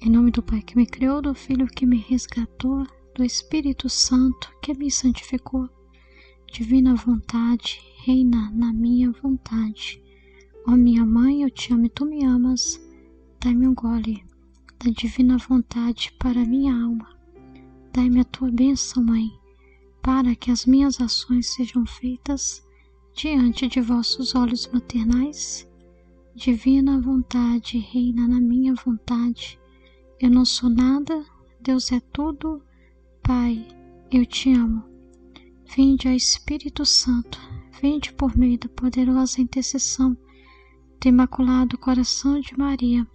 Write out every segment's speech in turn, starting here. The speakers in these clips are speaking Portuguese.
Em nome do Pai que me criou, do Filho que me resgatou, do Espírito Santo que me santificou. Divina vontade, reina na minha vontade. Ó minha mãe, eu te amo e tu me amas. Dai-me um gole da divina vontade para minha alma. Dai-me a tua bênção, Mãe, para que as minhas ações sejam feitas diante de vossos olhos maternais. Divina vontade, reina na minha vontade. Eu não sou nada, Deus é tudo. Pai, eu te amo. Vinde, ó Espírito Santo, vinde por meio da poderosa intercessão do Imaculado Coração de Maria,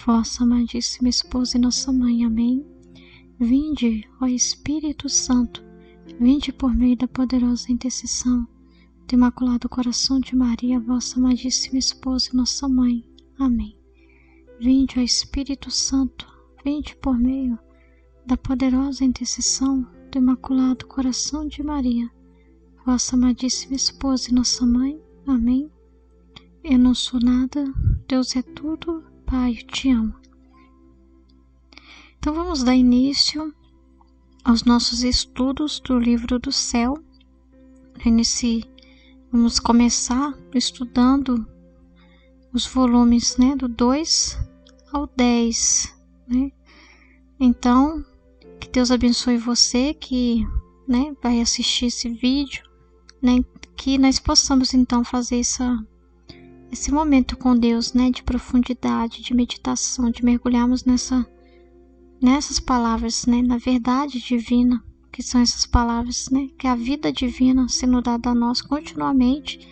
vossa amadíssima esposa e nossa mãe. Amém. Vinde, ó Espírito Santo, vinde por meio da poderosa intercessão do Imaculado Coração de Maria, vossa amadíssima esposa e nossa mãe. Amém. Vinde, ó Espírito Santo, vinde por meio da poderosa intercessão do Imaculado Coração de Maria, vossa amadíssima esposa e nossa mãe. Amém. Eu não sou nada, Deus é tudo. Pai, eu te amo. Então vamos dar início aos nossos estudos do Livro do Céu. Vamos começar estudando os volumes, do 2 ao 10. Então, que Deus abençoe você que vai assistir esse vídeo, que nós possamos então fazer esse momento com Deus, de profundidade, de meditação, de mergulharmos nessas palavras, na verdade divina, que são essas palavras, que é a vida divina sendo dada a nós continuamente,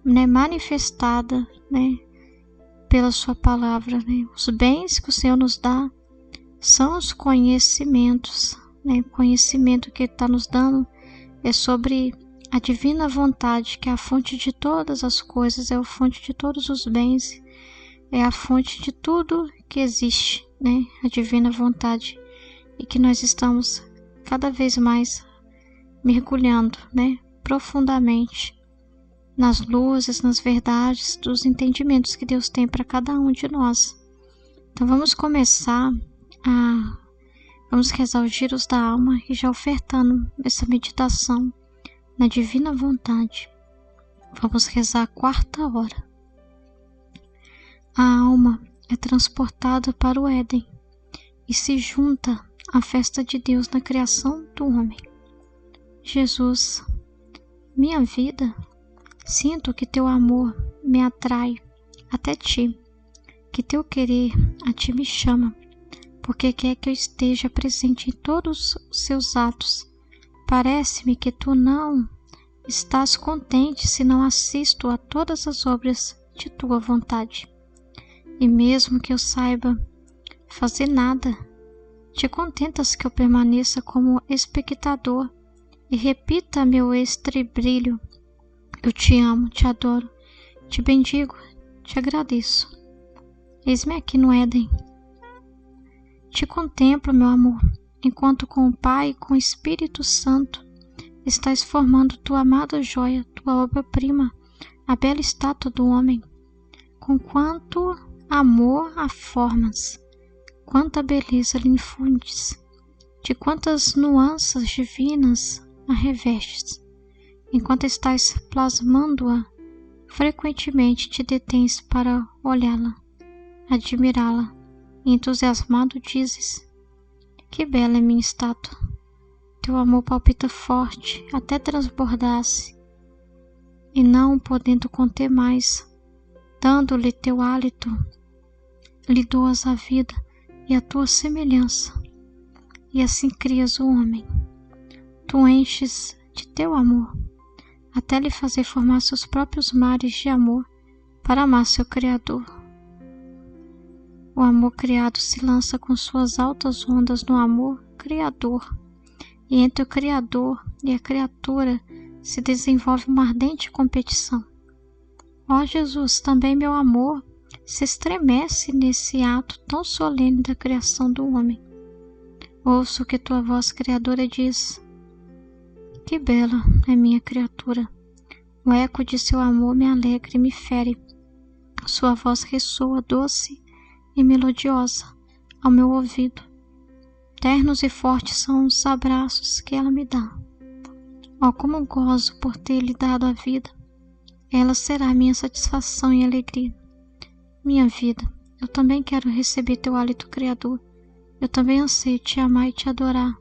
manifestada, pela sua palavra, Os bens que o Senhor nos dá são os conhecimentos, O conhecimento que Ele está nos dando é sobre a divina vontade, que é a fonte de todas as coisas, é a fonte de todos os bens, é a fonte de tudo que existe, A divina vontade, e que nós estamos cada vez mais mergulhando, profundamente nas luzes, nas verdades, dos entendimentos que Deus tem para cada um de nós. Então vamos começar vamos rezar os giros da alma e já ofertando essa meditação na divina vontade. Vamos rezar a 4ª hora. A alma é transportada para o Éden e se junta à festa de Deus na criação do homem. Jesus, minha vida, sinto que teu amor me atrai até ti, que teu querer a ti me chama, porque quer que eu esteja presente em todos os seus atos. Parece-me que tu não estás contente se não assisto a todas as obras de tua vontade. E mesmo que eu saiba fazer nada, te contentas que eu permaneça como espectador e repita meu estribilho. Eu te amo, te adoro, te bendigo, te agradeço. Eis-me aqui no Éden. Te contemplo, meu amor, enquanto com o Pai e com o Espírito Santo estás formando tua amada joia, tua obra-prima, a bela estátua do homem. Com quanto amor a formas, quanta beleza lhe infundes, de quantas nuances divinas a revestes. Enquanto estás plasmando-a, frequentemente te detens para olhá-la, admirá-la, e entusiasmado dizes: que bela é minha estátua! Teu amor palpita forte até transbordar-se, e não podendo conter mais, dando-lhe teu hálito, lhe doas a vida e a tua semelhança, e assim crias o homem. Tu enches de teu amor, até lhe fazer formar seus próprios mares de amor para amar seu Criador. O amor criado se lança com suas altas ondas no amor criador, e entre o Criador e a criatura se desenvolve uma ardente competição. Ó Jesus, também meu amor se estremece nesse ato tão solene da criação do homem. Ouço o que tua voz criadora diz: que bela é minha criatura! O eco de seu amor me alegra e me fere. Sua voz ressoa doce e melodiosa ao meu ouvido. Ternos e fortes são os abraços que ela me dá. Oh, como gozo por ter lhe dado a vida. Ela será minha satisfação e alegria. Minha vida, eu também quero receber teu hálito criador. Eu também anseio te amar e te adorar,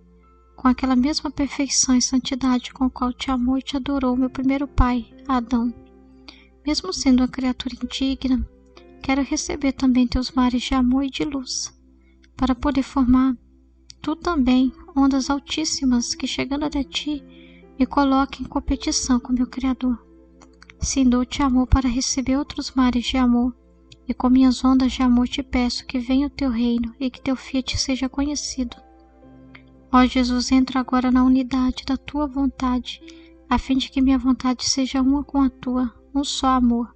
com aquela mesma perfeição e santidade com a qual te amou e te adorou meu primeiro pai, Adão. Mesmo sendo uma criatura indigna, quero receber também teus mares de amor e de luz, para poder formar tu também ondas altíssimas que, chegando até ti, me coloquem em competição com meu Criador. Sim, dou-te amor para receber outros mares de amor, e com minhas ondas de amor te peço que venha o teu reino e que teu fiat seja conhecido. Ó Jesus, entra agora na unidade da tua vontade, a fim de que minha vontade seja uma com a tua, um só amor.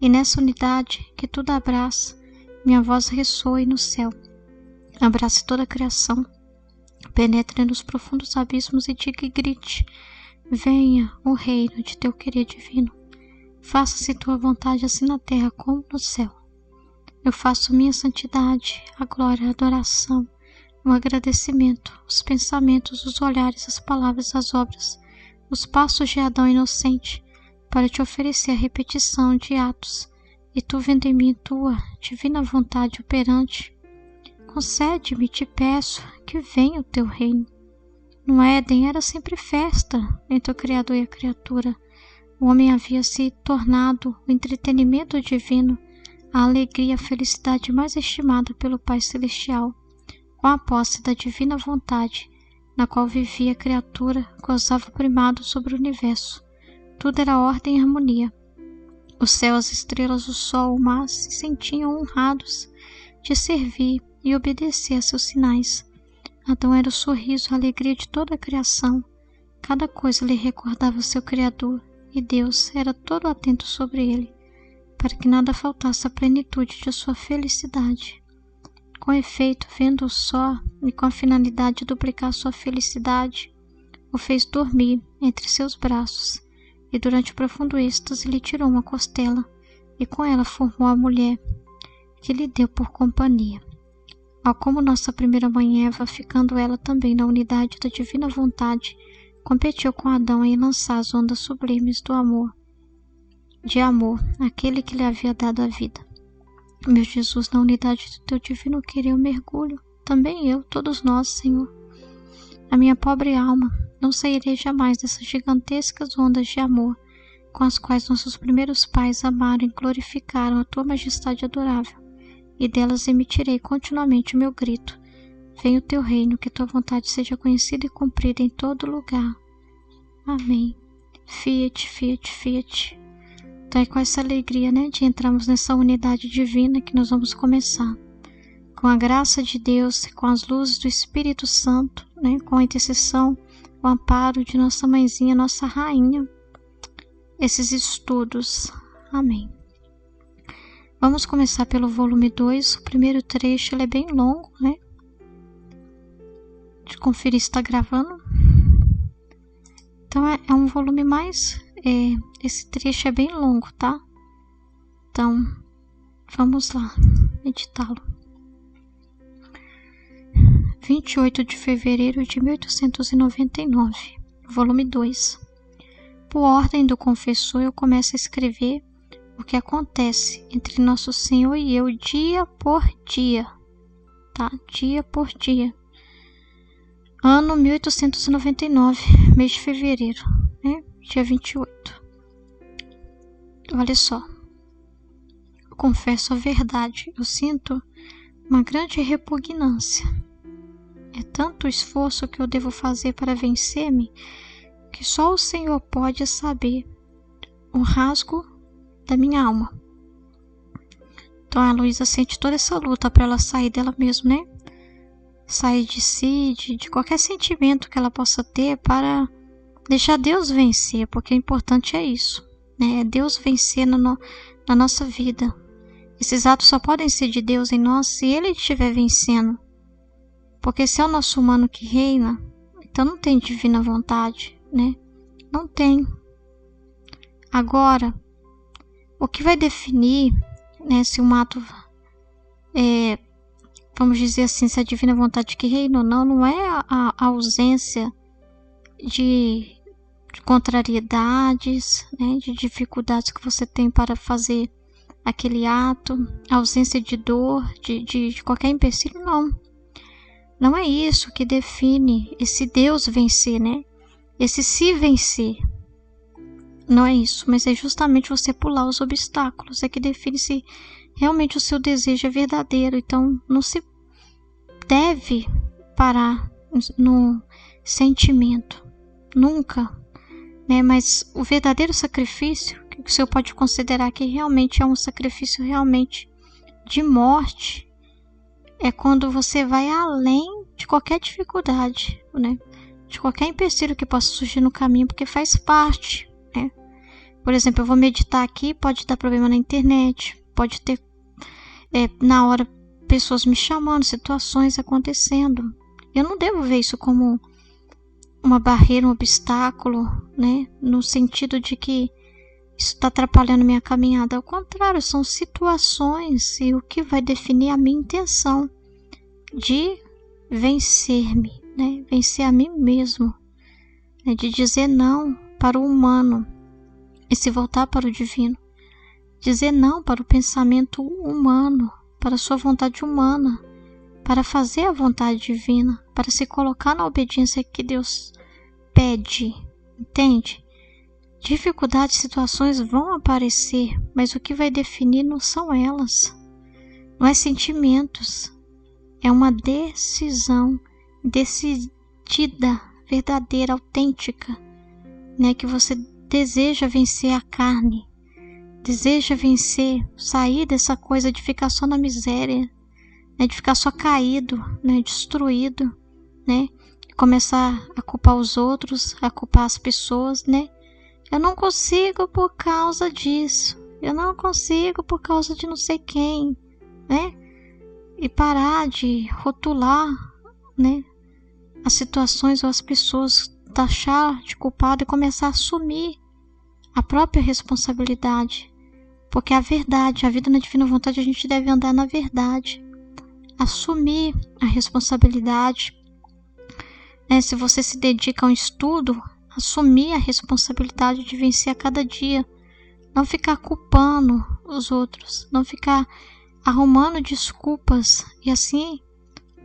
E nessa unidade que tudo abraça, minha voz ressoe no céu, abrace toda a criação, penetre nos profundos abismos e diga e grite: venha o reino de teu querer divino. Faça-se tua vontade assim na terra como no céu. Eu faço minha santidade, a glória, a adoração, o agradecimento, os pensamentos, os olhares, as palavras, as obras, os passos de Adão inocente, para te oferecer a repetição de atos, e tu vendo em mim tua divina vontade operante, concede-me, te peço, que venha o teu reino. No Éden era sempre festa entre o Criador e a criatura. O homem havia se tornado o entretenimento divino, a alegria e a felicidade mais estimada pelo Pai Celestial. Com a posse da divina vontade, na qual vivia a criatura, gozava o primado sobre o universo. Tudo era ordem e harmonia. O céu, as estrelas, o sol, o mar se sentiam honrados de servir e obedecer a seus sinais. Adão era o sorriso, a alegria de toda a criação. Cada coisa lhe recordava o seu Criador, e Deus era todo atento sobre ele, para que nada faltasse à plenitude de sua felicidade. Com efeito, vendo-o só e com a finalidade de duplicar sua felicidade, o fez dormir entre seus braços, e durante o profundo êxtase lhe tirou uma costela, e com ela formou a mulher, que lhe deu por companhia. Ao como nossa primeira mãe Eva, ficando ela também na unidade da divina vontade, competiu com Adão em lançar as ondas sublimes do amor, aquele que lhe havia dado a vida. Meu Jesus, na unidade do teu divino querer eu mergulho, também eu, todos nós, Senhor. A minha pobre alma não sairei jamais dessas gigantescas ondas de amor, com as quais nossos primeiros pais amaram e glorificaram a tua majestade adorável, e delas emitirei continuamente o meu grito: venha o teu reino, que tua vontade seja conhecida e cumprida em todo lugar. Amém. Fiat, fiat, fiat. Então é com essa alegria, de entrarmos nessa unidade divina que nós vamos começar. Com a graça de Deus, com as luzes do Espírito Santo, com a intercessão, o amparo de nossa mãezinha, nossa rainha, esses estudos. Amém. Vamos começar pelo volume 2, o primeiro trecho, ele é bem longo, De conferir se está gravando. Então é um volume mais, esse trecho é bem longo, tá? Então, vamos lá, meditá-lo. 28 de fevereiro de 1899, volume 2. Por ordem do confessor, eu começo a escrever o que acontece entre Nosso Senhor e eu dia por dia, tá? Dia por dia. Ano 1899, mês de fevereiro, dia 28. Olha só. Eu confesso a verdade, eu sinto uma grande repugnância. É tanto esforço que eu devo fazer para vencer-me, que só o Senhor pode saber o rasgo da minha alma. Então a Luísa sente toda essa luta para ela sair dela mesma, sair de si, de qualquer sentimento que ela possa ter, para deixar Deus vencer, porque o importante é isso, é Deus vencer na nossa vida. Esses atos só podem ser de Deus em nós se Ele estiver vencendo, porque se é o nosso humano que reina, então não tem divina vontade, não tem. Agora, o que vai definir, se um ato vamos dizer assim, se a divina vontade que reina ou não, não é a ausência de contrariedades, né, de dificuldades que você tem para fazer aquele ato, a ausência de dor, de qualquer empecilho, não. Não é isso que define esse Deus vencer, né? Esse se vencer. Não é isso, mas é justamente você pular os obstáculos, é que define se realmente o seu desejo é verdadeiro. Então, não se deve parar no sentimento, nunca, né? Mas o verdadeiro sacrifício, que o Senhor pode considerar que realmente é um sacrifício realmente de morte, é quando você vai além de qualquer dificuldade, né? De qualquer empecilho que possa surgir no caminho, porque faz parte, né? Por exemplo, eu vou meditar aqui, pode dar problema na internet, pode ter na hora pessoas me chamando, situações acontecendo. Eu não devo ver isso como uma barreira, um obstáculo, né? No sentido de que isso está atrapalhando minha caminhada. Ao contrário, são situações e o que vai definir a minha intenção de vencer-me, né? Vencer a mim mesmo, né? De dizer não para o humano e se voltar para o divino. Dizer não para o pensamento humano, para a sua vontade humana, para fazer a vontade divina, para se colocar na obediência que Deus pede, entende? Dificuldades, situações vão aparecer, mas o que vai definir não são elas, não é sentimentos, é uma decisão decidida, verdadeira, autêntica, né? Que você deseja vencer a carne, deseja vencer, sair dessa coisa de ficar só na miséria, né? De ficar só caído, né? Destruído, né? Começar a culpar os outros, a culpar as pessoas, né? Eu não consigo por causa disso, eu não consigo por causa de não sei quem, né? E parar de rotular, né, as situações ou as pessoas, taxar de culpado e começar a assumir a própria responsabilidade. Porque a verdade, a vida na divina vontade, a gente deve andar na verdade. Assumir a responsabilidade. Né? Se você se dedica a um estudo, assumir a responsabilidade de vencer a cada dia. Não ficar culpando os outros. Não ficar arrumando desculpas. E assim,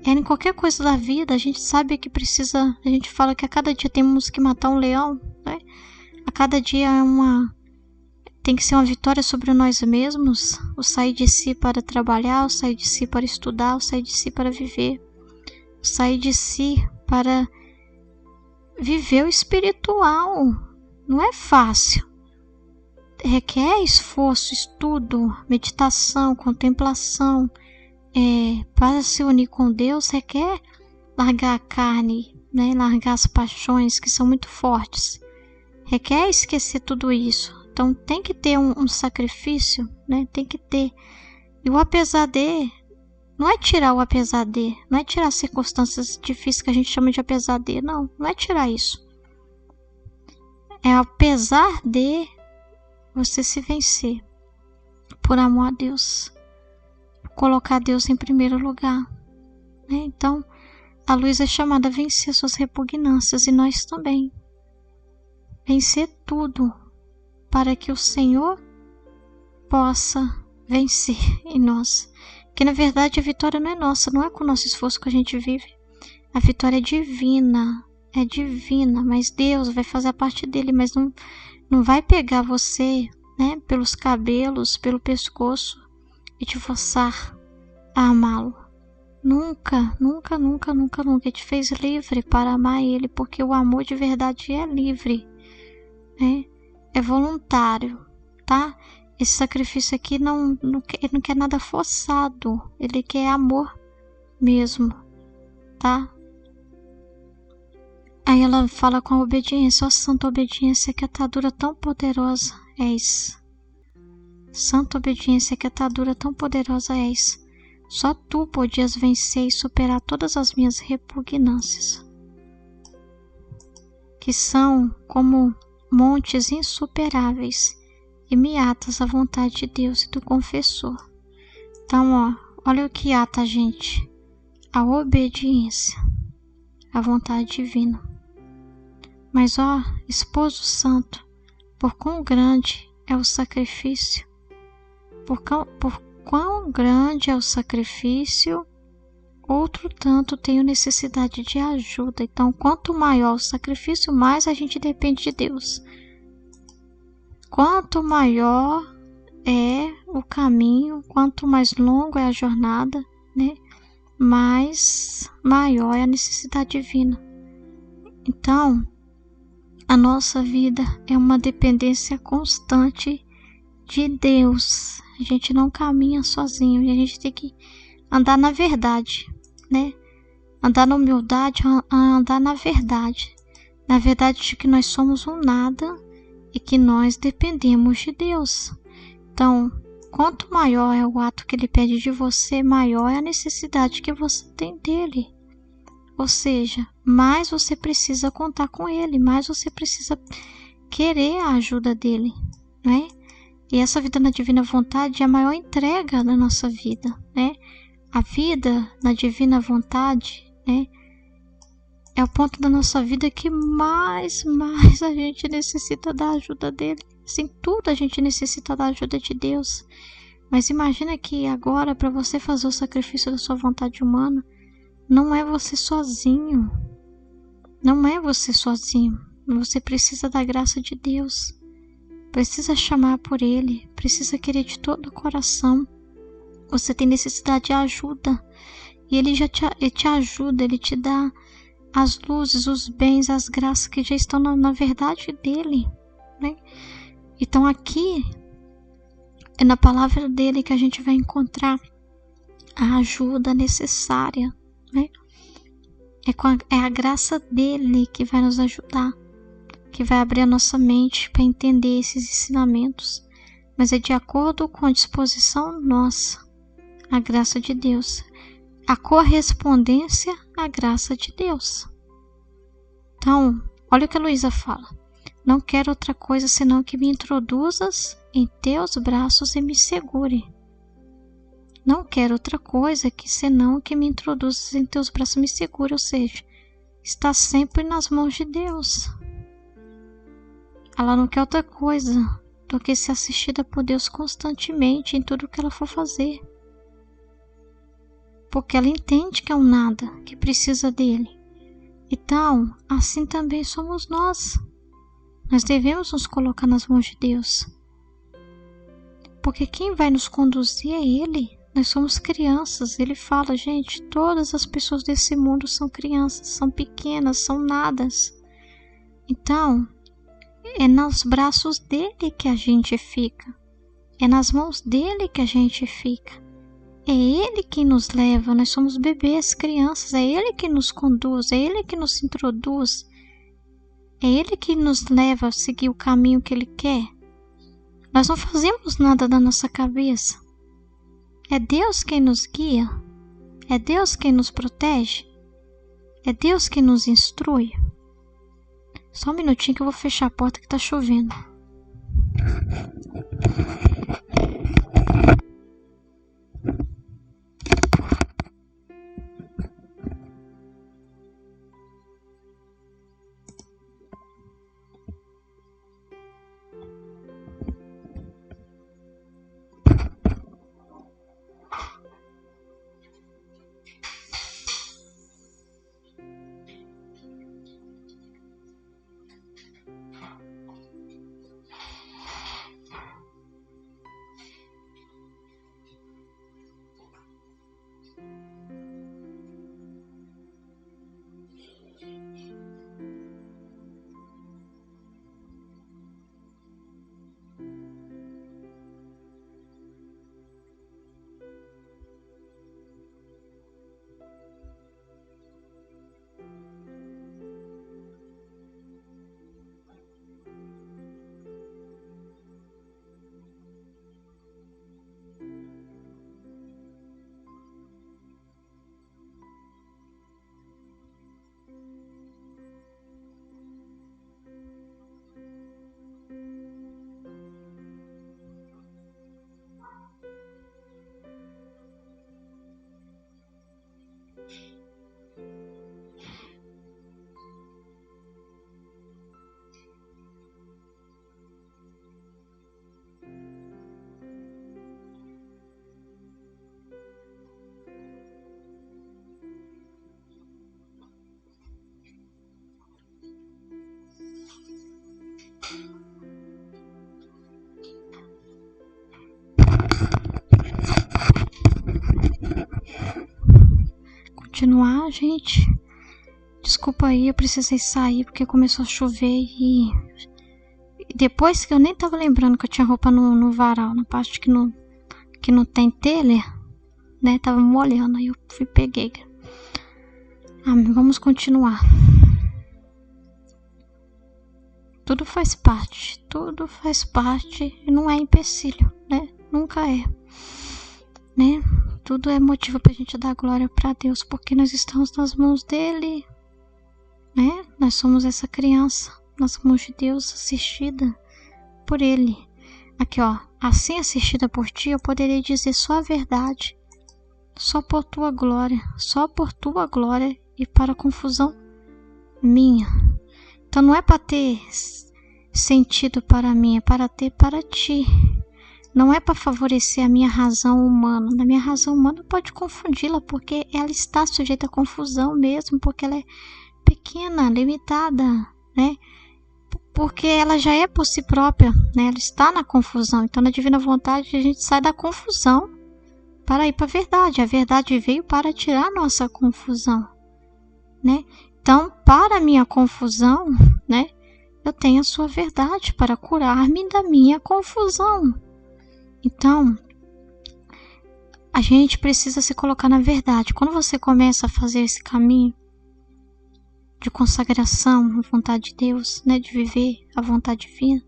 em qualquer coisa da vida, a gente sabe que precisa. A gente fala que a cada dia temos que matar um leão, né? A cada dia tem que ser uma vitória sobre nós mesmos. O sair de si para trabalhar, o sair de si para estudar, o sair de si para viver. O sair de si para viver o espiritual. Não é fácil. Requer esforço, estudo, meditação, contemplação. Para se unir com Deus, requer largar a carne, né? Largar as paixões que são muito fortes. Requer esquecer tudo isso. Então tem que ter um sacrifício, né? Tem que ter. E o apesar de, não é tirar o apesar de, não é tirar circunstâncias difíceis que a gente chama de apesar de, não é tirar isso. É apesar de você se vencer por amor a Deus, colocar Deus em primeiro lugar, né? Então a luz é chamada a vencer suas repugnâncias e nós também vencer tudo para que o Senhor possa vencer em nós, que na verdade a vitória não é nossa, não é com o nosso esforço que a gente vive, a vitória é divina, mas Deus vai fazer a parte dele, mas não vai pegar você, né, pelos cabelos, pelo pescoço e te forçar a amá-lo. Nunca, nunca, nunca, nunca, nunca. Ele te fez livre para amar ele, porque o amor de verdade é livre, né? É voluntário, tá? Esse sacrifício aqui não quer nada forçado, ele quer amor mesmo, tá? Aí ela fala com a obediência, ó santa obediência, que atadura tão poderosa és. Santa obediência, que atadura tão poderosa és. Só tu podias vencer e superar todas as minhas repugnâncias, que são como montes insuperáveis, e me atas à vontade de Deus e do confessor. Então, olha o que ata a gente. a obediência à vontade divina. Mas ó, esposo santo, por quão grande é o sacrifício, por quão grande é o sacrifício, outro tanto tenho necessidade de ajuda. Então, quanto maior o sacrifício, mais a gente depende de Deus. Quanto maior é o caminho, quanto mais longo é a jornada, né? Mais maior é a necessidade divina. Então, a nossa vida é uma dependência constante de Deus. A gente não caminha sozinho e a gente tem que andar na verdade, né? Andar na humildade, andar na verdade de que nós somos um nada e que nós dependemos de Deus. Então, quanto maior é o ato que Ele pede de você, maior é a necessidade que você tem dele. Ou seja, mais você precisa contar com Ele, mais você precisa querer a ajuda dele, né? E essa vida na divina vontade é a maior entrega da nossa vida, né? A vida na divina vontade, né? É o ponto da nossa vida que mais a gente necessita da ajuda dele. Assim, tudo a gente necessita da ajuda de Deus. Mas imagina que agora, para você fazer o sacrifício da sua vontade humana, não é você sozinho. Não é você sozinho. Você precisa da graça de Deus. Precisa chamar por Ele. Precisa querer de todo o coração. Você tem necessidade de ajuda. E Ele já te ajuda. Ele te dá as luzes, os bens, as graças que já estão na verdade dEle, né? Então aqui é na palavra dEle que a gente vai encontrar a ajuda necessária, né? É a graça dEle que vai nos ajudar, que vai abrir a nossa mente para entender esses ensinamentos. Mas é de acordo com a disposição nossa, a graça de Deus. A correspondência à graça de Deus. Então, olha o que a Luísa fala. Não quero outra coisa senão que me introduzas em teus braços e me segure. Não quero outra coisa senão que me introduzas em teus braços e me segure. Ou seja, está sempre nas mãos de Deus. Ela não quer outra coisa do que ser assistida por Deus constantemente em tudo que ela for fazer. Porque ela entende que é um nada, que precisa dele. Então, assim também somos nós. Nós devemos nos colocar nas mãos de Deus. Porque quem vai nos conduzir é Ele. Nós somos crianças. Ele fala, gente, todas as pessoas desse mundo são crianças, são pequenas, são nadas. Então, é nos braços dele que a gente fica. É nas mãos dele que a gente fica. É Ele quem nos leva, nós somos bebês, crianças, é Ele que nos conduz, é Ele que nos introduz, é Ele que nos leva a seguir o caminho que Ele quer. Nós não fazemos nada da nossa cabeça. É Deus quem nos guia, é Deus quem nos protege, é Deus quem nos instrui. Só um minutinho que eu vou fechar a porta que tá chovendo. continuar, gente. Desculpa aí, eu precisei sair porque começou a chover e depois que eu nem tava lembrando que eu tinha roupa no varal, na parte que não tem telha, né? Tava molhando, aí eu fui peguei. Vamos continuar. Tudo faz parte e não é empecilho, né? Nunca é, né? Tudo é motivo pra gente dar glória pra Deus, porque nós estamos nas mãos dele, né? Nós somos essa criança nas mãos de Deus, assistida por ele. Aqui, ó, assim assistida por ti, eu poderei dizer só a verdade, só por tua glória e para a confusão minha. Então não é para ter sentido para mim, é para ter para ti. Não é para favorecer a minha razão humana. Na minha razão humana pode confundi-la, porque ela está sujeita a confusão mesmo, porque ela é pequena, limitada, né? Porque ela já é por si própria, né? Ela está na confusão. Então na divina vontade a gente sai da confusão para ir para a verdade. A verdade veio para tirar nossa confusão, né? Então, para a minha confusão, né? Eu tenho a sua verdade para curar-me da minha confusão. Então, a gente precisa se colocar na verdade. Quando você começa a fazer esse caminho de consagração à vontade de Deus, né, de viver a vontade divina,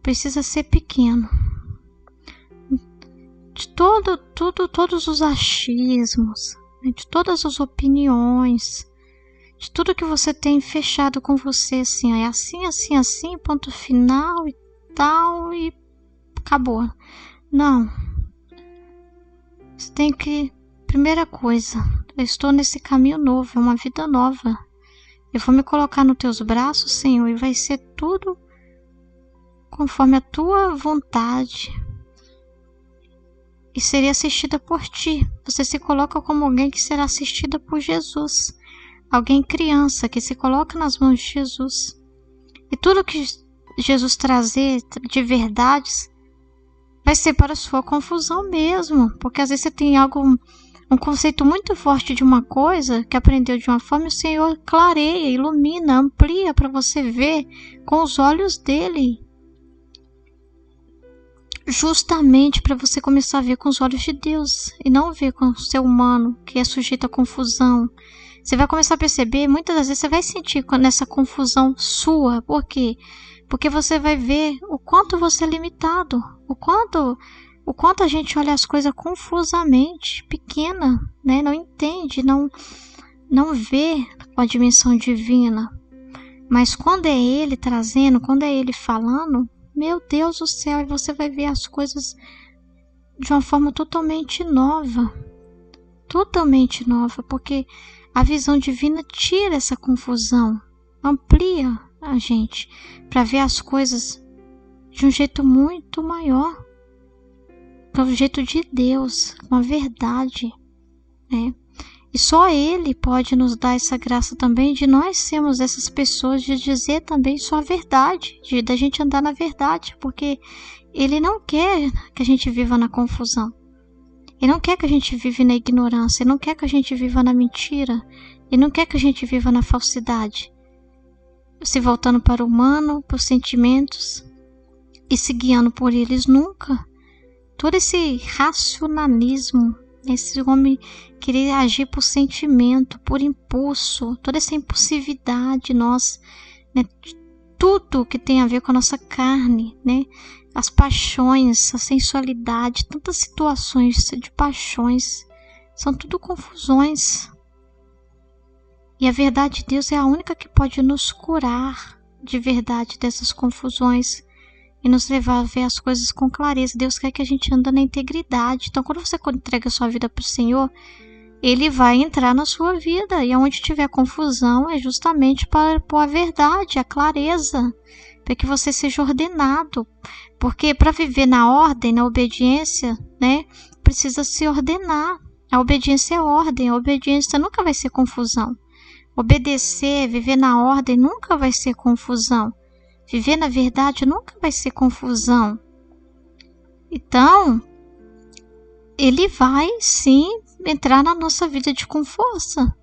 precisa ser pequeno. De todos os achismos, né, de todas as opiniões, de tudo que você tem fechado com você, assim, é assim, ponto final e tal, e acabou. Não. Você tem que, primeira coisa, eu estou nesse caminho novo, é uma vida nova. Eu vou me colocar nos teus braços, Senhor, e vai ser tudo conforme a tua vontade. E seria assistida por ti. Você se coloca como alguém que será assistida por Jesus. Alguém criança que se coloca nas mãos de Jesus. E tudo que Jesus trazer de verdades vai ser para a sua confusão mesmo. Porque às vezes você tem um conceito muito forte de uma coisa que aprendeu de uma forma e o Senhor clareia, ilumina, amplia para você ver com os olhos dele. Justamente para você começar a ver com os olhos de Deus e não ver com o ser humano que é sujeito à confusão. Você vai começar a perceber, muitas das vezes você vai sentir nessa confusão sua. Por quê? Porque você vai ver o quanto você é limitado, o quanto a gente olha as coisas confusamente, pequena, né? Não entende, não vê a dimensão divina. Mas quando é Ele trazendo, quando é Ele falando, meu Deus do céu, e você vai ver as coisas de uma forma totalmente nova, porque a visão divina tira essa confusão, amplia a gente para ver as coisas de um jeito muito maior, que é o jeito de Deus, com a verdade, né? E só Ele pode nos dar essa graça também de nós sermos essas pessoas, de dizer também só a verdade, da gente andar na verdade, porque Ele não quer que a gente viva na confusão. Ele não quer que a gente viva na ignorância, Ele não quer que a gente viva na mentira, Ele não quer que a gente viva na falsidade, se voltando para o humano, para os sentimentos e se guiando por eles nunca. Todo esse racionalismo, esse homem querer agir por sentimento, por impulso, toda essa impulsividade nossa, né? Tudo que tem a ver com a nossa carne, né? As paixões, a sensualidade, tantas situações de paixões, são tudo confusões. E a verdade de Deus é a única que pode nos curar de verdade dessas confusões e nos levar a ver as coisas com clareza. Deus quer que a gente ande na integridade. Então, quando você entrega a sua vida para o Senhor, Ele vai entrar na sua vida. E onde tiver confusão, é justamente para pôr a verdade, a clareza, para que você seja ordenado. Porque para viver na ordem, na obediência, né, precisa se ordenar. A obediência é ordem, a obediência nunca vai ser confusão. Obedecer, viver na ordem nunca vai ser confusão. Viver na verdade nunca vai ser confusão. Então, Ele vai sim entrar na nossa vida com força.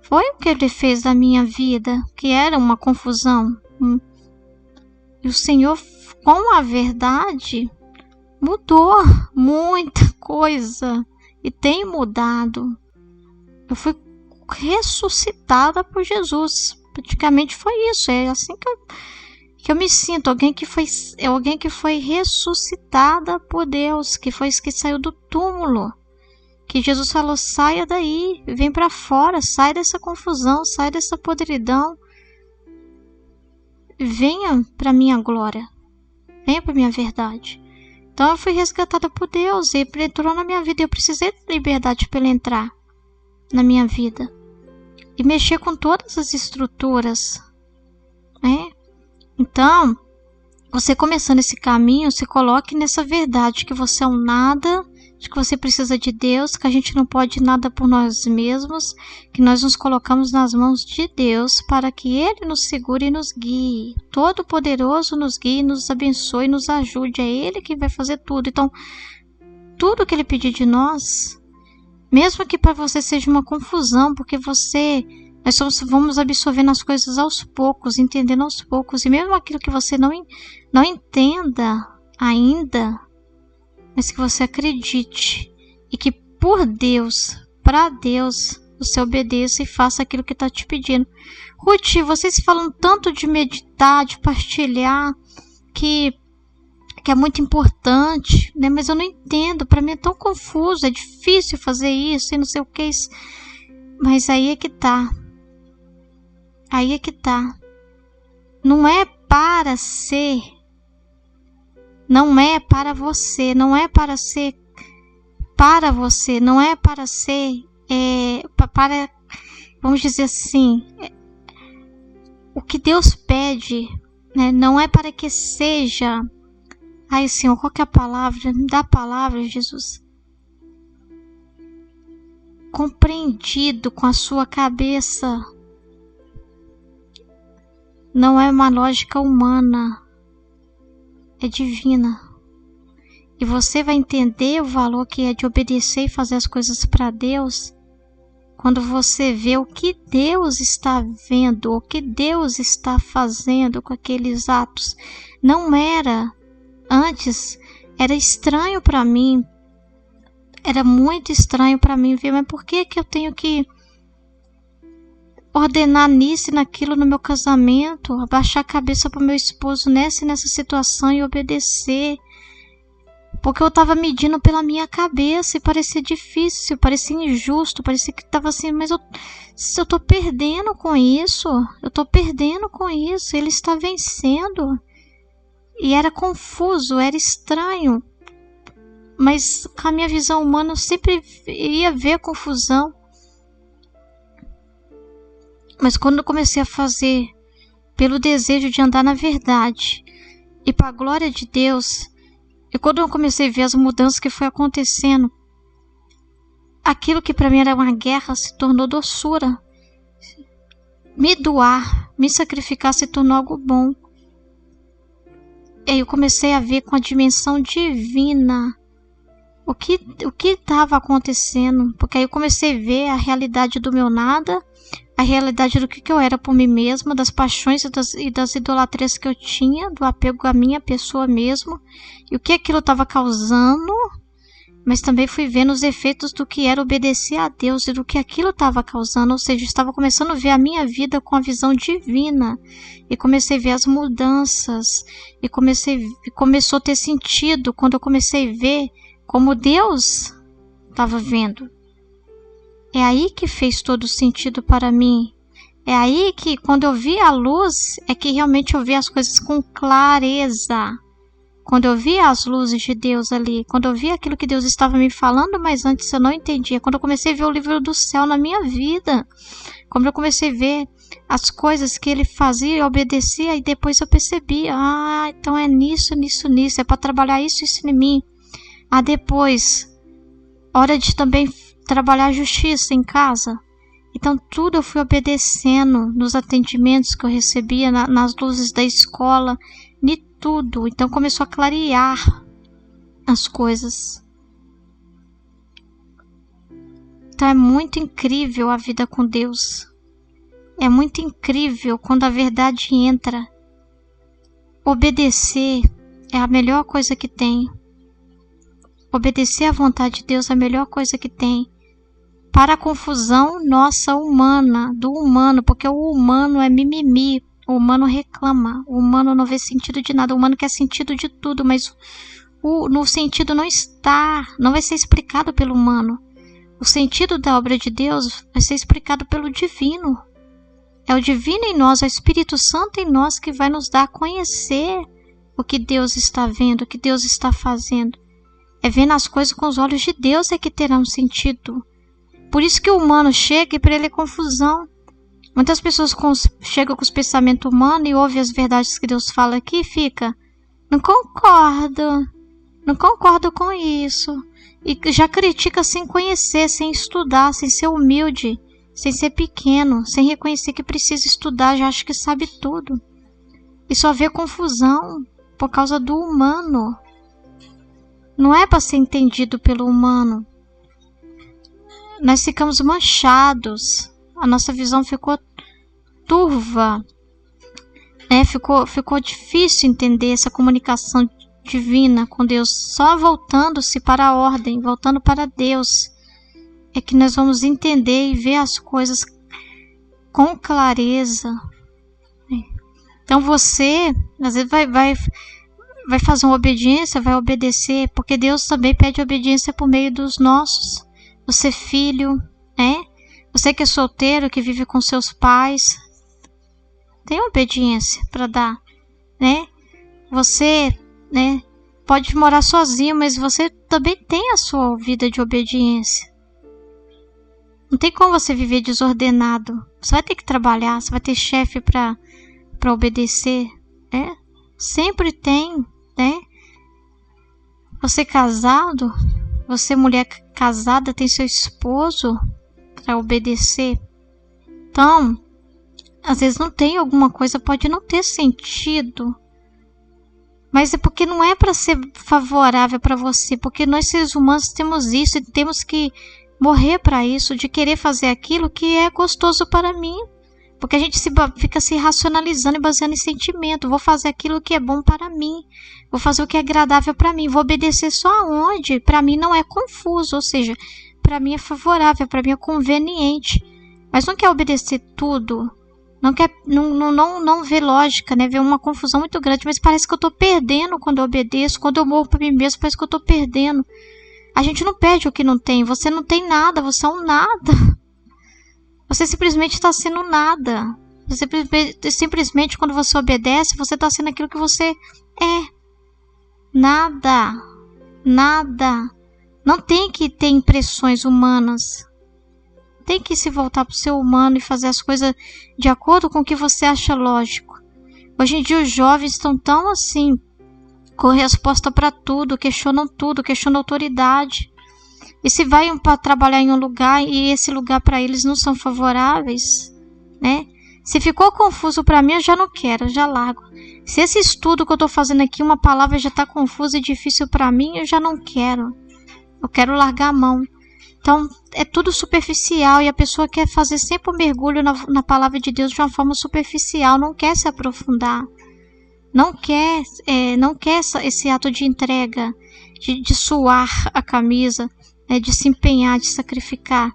Foi o que Ele fez na minha vida, que era uma confusão. E o Senhor, com a verdade, mudou muita coisa e tem mudado. Eu fui ressuscitada por Jesus. Praticamente foi isso. É assim que eu me sinto. Alguém que foi ressuscitada por Deus, que saiu do túmulo. Que Jesus falou: saia daí, vem para fora, sai dessa confusão, sai dessa podridão. Venha para minha glória, venha para minha verdade. Então eu fui resgatada por Deus e Ele entrou na minha vida. Eu precisei de liberdade para Ele entrar na minha vida e mexer com todas as estruturas, né? Então, você começando esse caminho, se coloque nessa verdade que você é um nada, de que você precisa de Deus, que a gente não pode nada por nós mesmos, que nós nos colocamos nas mãos de Deus para que Ele nos segure e nos guie. Todo-Poderoso nos guie, nos abençoe, nos ajude. É Ele que vai fazer tudo. Então, tudo que Ele pedir de nós, mesmo que para você seja uma confusão, porque nós vamos absorvendo as coisas aos poucos, entendendo aos poucos, e mesmo aquilo que você não entenda ainda, mas que você acredite e que por Deus, para Deus, você obedeça e faça aquilo que está te pedindo. Ruth, vocês falam tanto de meditar, de partilhar, que é muito importante, né? Mas eu não entendo, para mim é tão confuso, é difícil fazer isso e não sei o que. Mas aí é que tá. Aí é que tá. Não é para ser. Não é para você. Não é para ser para você. Não é para ser. Para, vamos dizer assim. O que Deus pede, né? Não é para que seja. Ai, Senhor, qual que é a palavra? Me dá a palavra, Jesus. Compreendido com a sua cabeça. Não é uma lógica humana, é divina. E você vai entender o valor que é de obedecer e fazer as coisas para Deus quando você vê o que Deus está vendo, o que Deus está fazendo com aqueles atos. Não era, antes, era estranho para mim, era muito estranho para mim ver, mas por que eu tenho que ordenar nisso e naquilo no meu casamento, abaixar a cabeça para o meu esposo nessa e nessa situação e obedecer? Porque eu estava medindo pela minha cabeça e parecia difícil, parecia injusto, parecia que estava assim, mas eu estou perdendo com isso, ele está vencendo. E era confuso, era estranho, mas com a minha visão humana eu sempre ia ver a confusão. Mas quando eu comecei a fazer pelo desejo de andar na verdade e para a glória de Deus, e quando eu comecei a ver as mudanças que foi acontecendo, aquilo que para mim era uma guerra se tornou doçura. Me doar, me sacrificar se tornou algo bom. E aí eu comecei a ver com a dimensão divina o que estava acontecendo, porque aí eu comecei a ver a realidade do meu nada, a realidade do que eu era por mim mesma, das paixões e das idolatrias que eu tinha, do apego à minha pessoa mesmo, e o que aquilo estava causando, mas também fui vendo os efeitos do que era obedecer a Deus e do que aquilo estava causando, ou seja, eu estava começando a ver a minha vida com a visão divina, e comecei a ver as mudanças, e começou a ter sentido quando eu comecei a ver como Deus estava vendo. É aí que fez todo sentido para mim. É aí que, quando eu vi a luz, é que realmente eu vi as coisas com clareza. Quando eu vi as luzes de Deus ali, quando eu vi aquilo que Deus estava me falando, mas antes eu não entendia. Quando eu comecei a ver o livro do céu na minha vida, quando eu comecei a ver as coisas que Ele fazia, eu obedecia, e depois eu percebi, então é nisso, é para trabalhar isso em mim. Depois, hora de também trabalhar a justiça em casa. Então tudo eu fui obedecendo nos atendimentos que eu recebia, nas luzes da escola, de tudo. Então começou a clarear as coisas. Então é muito incrível a vida com Deus. É muito incrível quando a verdade entra. Obedecer é a melhor coisa que tem. Obedecer à vontade de Deus é a melhor coisa que tem. Para a confusão nossa humana, do humano, porque o humano é mimimi, o humano reclama, o humano não vê sentido de nada, o humano quer sentido de tudo, mas no sentido não está, não vai ser explicado pelo humano. O sentido da obra de Deus vai ser explicado pelo divino. É o divino em nós, é o Espírito Santo em nós que vai nos dar a conhecer o que Deus está vendo, o que Deus está fazendo. É vendo as coisas com os olhos de Deus é que terá um sentido. Por isso que o humano chega e para ele é confusão. Muitas pessoas chegam com os pensamentos humanos e ouvem as verdades que Deus fala aqui e fica, não concordo com isso. E já critica sem conhecer, sem estudar, sem ser humilde, sem ser pequeno, sem reconhecer que precisa estudar, já acha que sabe tudo. E só vê confusão por causa do humano. Não é para ser entendido pelo humano. Nós ficamos manchados, a nossa visão ficou turva, né? Ficou difícil entender essa comunicação divina com Deus. Só voltando-se para a ordem, voltando para Deus, é que nós vamos entender e ver as coisas com clareza. Então você, às vezes, vai fazer uma obediência, vai obedecer, porque Deus também pede obediência por meio dos nossos. Você filho, né? Você que é solteiro, que vive com seus pais, tem obediência para dar, né? Você, né, pode morar sozinho, mas você também tem a sua vida de obediência. Não tem como você viver desordenado. Você vai ter que trabalhar, você vai ter chefe para obedecer, né? Sempre tem, né? Você casado, você mulher casada tem seu esposo para obedecer. Então, às vezes não tem alguma coisa, pode não ter sentido, mas é porque não é para ser favorável para você, porque nós seres humanos temos isso e temos que morrer para isso, de querer fazer aquilo que é gostoso para mim, porque a gente fica se racionalizando e baseando em sentimento. Vou fazer aquilo que é bom para mim, vou fazer o que é agradável para mim, vou obedecer só aonde para mim não é confuso, ou seja, para mim é favorável, para mim é conveniente, mas não quer obedecer tudo. Não vê lógica, né? Vê uma confusão muito grande, mas parece que eu estou perdendo quando eu obedeço. Quando eu morro para mim mesmo, parece que eu estou perdendo. A gente não perde o que não tem. Você não tem nada, você é um nada. Você simplesmente está sendo nada. Simplesmente quando você obedece, você está sendo aquilo que você é. Nada. Nada. Não tem que ter impressões humanas. Tem que se voltar para o ser humano e fazer as coisas de acordo com o que você acha lógico. Hoje em dia os jovens estão tão assim, com resposta para tudo, questionam a autoridade. E se vai para trabalhar em um lugar e esse lugar para eles não são favoráveis, né? Se ficou confuso para mim, eu já não quero, eu já largo. Se esse estudo que eu estou fazendo aqui, uma palavra já está confusa e difícil para mim, eu já não quero. Eu quero largar a mão. Então, é tudo superficial e a pessoa quer fazer sempre um mergulho na palavra de Deus de uma forma superficial, não quer se aprofundar, não quer esse ato de entrega, de suar a camisa, de se empenhar, de sacrificar.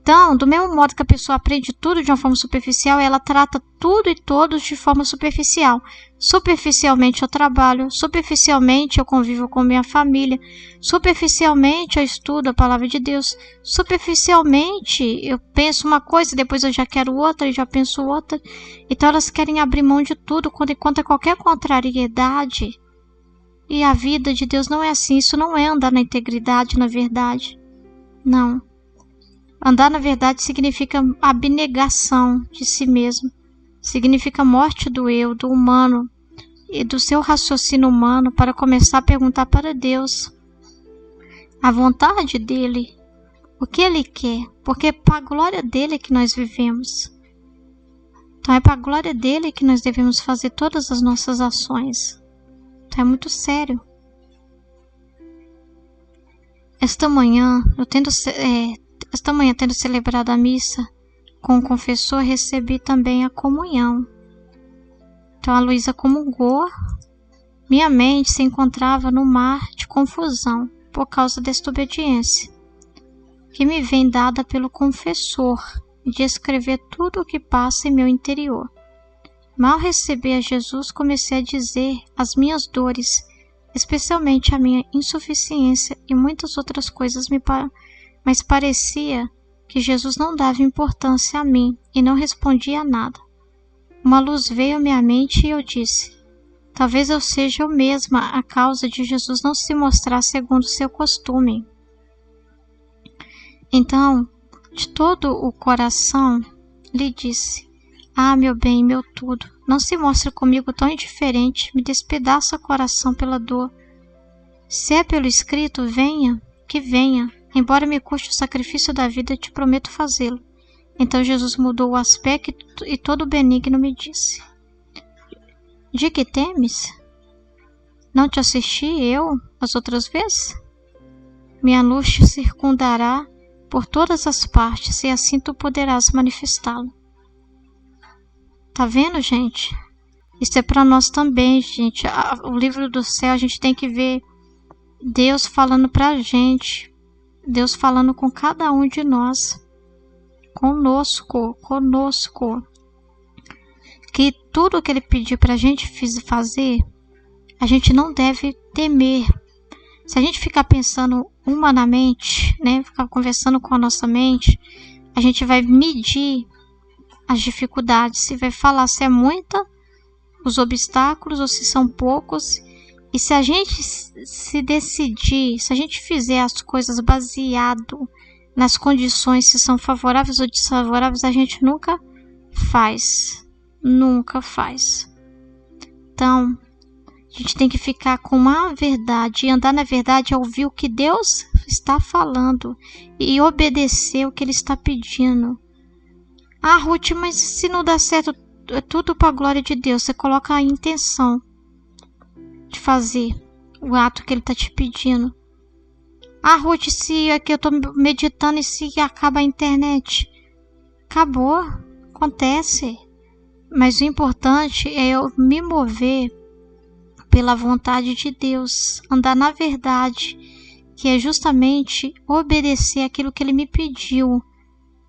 Então, do mesmo modo que a pessoa aprende tudo de uma forma superficial, ela trata tudo e todos de forma superficial. Superficialmente eu trabalho, superficialmente eu convivo com minha família, superficialmente eu estudo a palavra de Deus, superficialmente eu penso uma coisa, depois eu já quero outra e já penso outra. Então elas querem abrir mão de tudo quando encontra qualquer contrariedade. E a vida de Deus não é assim, isso não é andar na integridade, na verdade. Não. Andar na verdade significa abnegação de si mesmo. Significa morte do eu, do humano e do seu raciocínio humano para começar a perguntar para Deus a vontade dele, o que ele quer, porque é para a glória dele que nós vivemos. Então é para a glória dele que nós devemos fazer todas as nossas ações. Então é muito sério. Esta manhã eu tendo esta manhã, tendo celebrado a missa com o confessor, recebi também a comunhão. Então a Luísa comungou. Minha mente se encontrava no mar de confusão por causa desta obediência, que me vem dada pelo confessor, de escrever tudo o que passa em meu interior. Mal recebi a Jesus, comecei a dizer as minhas dores, especialmente a minha insuficiência e muitas outras coisas, mas parecia que Jesus não dava importância a mim e não respondia a nada. Uma luz veio à minha mente e eu disse: talvez eu seja eu mesma a causa de Jesus não se mostrar segundo seu costume. Então, de todo o coração, lhe disse: ah, meu bem, meu tudo, não se mostre comigo tão indiferente, me despedaça o coração pela dor. Se é pelo escrito, venha, que venha, embora me custe o sacrifício da vida, eu te prometo fazê-lo. Então Jesus mudou o aspecto e todo benigno me disse: de que temes? Não te assisti eu as outras vezes? Minha luz te circundará por todas as partes e assim tu poderás manifestá-lo. Tá vendo, gente? Isso é para nós também, gente. O livro do céu, a gente tem que ver Deus falando pra gente. Deus falando com cada um de nós. Conosco. Que tudo que Ele pedir pra gente fazer, a gente não deve temer. Se a gente ficar pensando humanamente, né, ficar conversando com a nossa mente, a gente vai medir as dificuldades, se vai falar se é muita os obstáculos ou se são poucos. E se a gente se decidir, se a gente fizer as coisas baseado nas condições, se são favoráveis ou desfavoráveis, a gente nunca faz. Então, a gente tem que ficar com a verdade, e andar na verdade é ouvir o que Deus está falando e obedecer o que Ele está pedindo. Ah, Ruth, mas se não dá certo, é tudo para a glória de Deus. Você coloca a intenção de fazer o ato que Ele está te pedindo. Ah, Ruth, se aqui eu estou meditando e se acaba a internet, acabou, acontece. Mas o importante é eu me mover pela vontade de Deus, andar na verdade, que é justamente obedecer aquilo que Ele me pediu.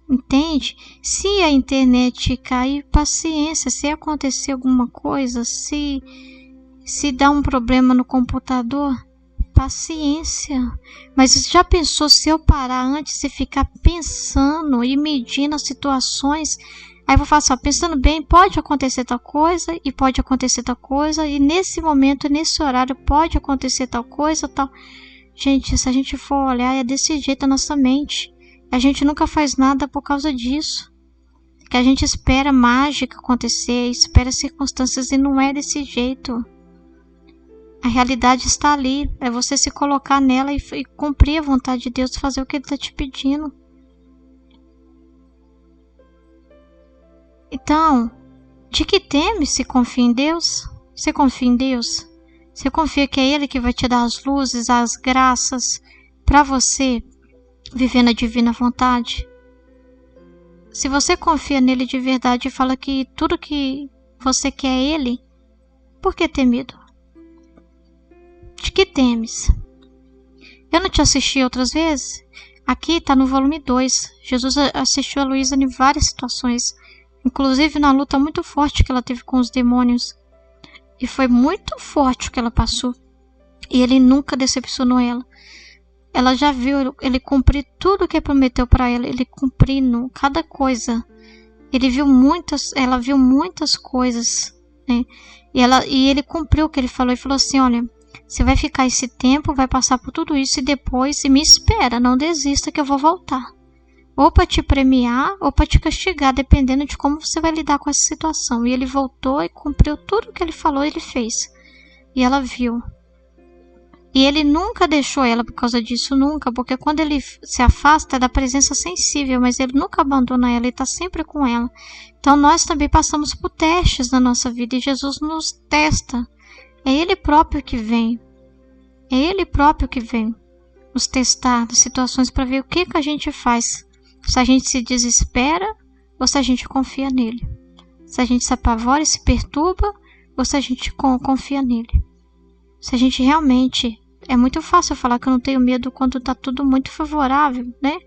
Entende? Se a internet cair, paciência. Se acontecer alguma coisa, se dá um problema no computador, paciência. Mas já pensou se eu parar antes e ficar pensando e medindo as situações? Aí eu vou falar só, pensando bem, pode acontecer tal coisa e pode acontecer tal coisa, e nesse momento, nesse horário, pode acontecer tal coisa, tal. Gente, se a gente for olhar, é desse jeito a nossa mente. A gente nunca faz nada por causa disso. Que a gente espera mágica acontecer, espera circunstâncias, e não é desse jeito. A realidade está ali, é você se colocar nela e cumprir a vontade de Deus, fazer o que Ele está te pedindo. Então, de que teme se confia em Deus? Você confia em Deus? Você confia que é Ele que vai te dar as luzes, as graças para você viver na divina vontade? Se você confia nele de verdade e fala que tudo que você quer é Ele, por que ter medo? De que temes? Eu não te assisti outras vezes? Aqui está no volume 2. Jesus assistiu a Luísa em várias situações, inclusive na luta muito forte que ela teve com os demônios. E foi muito forte o que ela passou. E Ele nunca decepcionou ela. Ela já viu Ele cumprir tudo o que prometeu para ela. Ele cumprindo cada coisa. Ela viu muitas coisas, né? E Ele cumpriu o que Ele falou. E falou assim, olha, você vai ficar esse tempo, vai passar por tudo isso e depois me espera, não desista que eu vou voltar. Ou para te premiar ou para te castigar, dependendo de como você vai lidar com essa situação. E Ele voltou e cumpriu tudo o que Ele falou, Ele fez. E ela viu. E Ele nunca deixou ela por causa disso, nunca. Porque quando Ele se afasta é da presença sensível, mas Ele nunca abandona ela, Ele está sempre com ela. Então nós também passamos por testes na nossa vida e Jesus nos testa. É Ele próprio que vem. É Ele próprio que vem nos testar nas situações para ver o que a gente faz Se a gente se desespera ou se a gente confia nele. Se a gente se apavora e se perturba ou se a gente confia nele. Se a gente realmente... É muito fácil falar que eu não tenho medo quando está tudo muito favorável, né?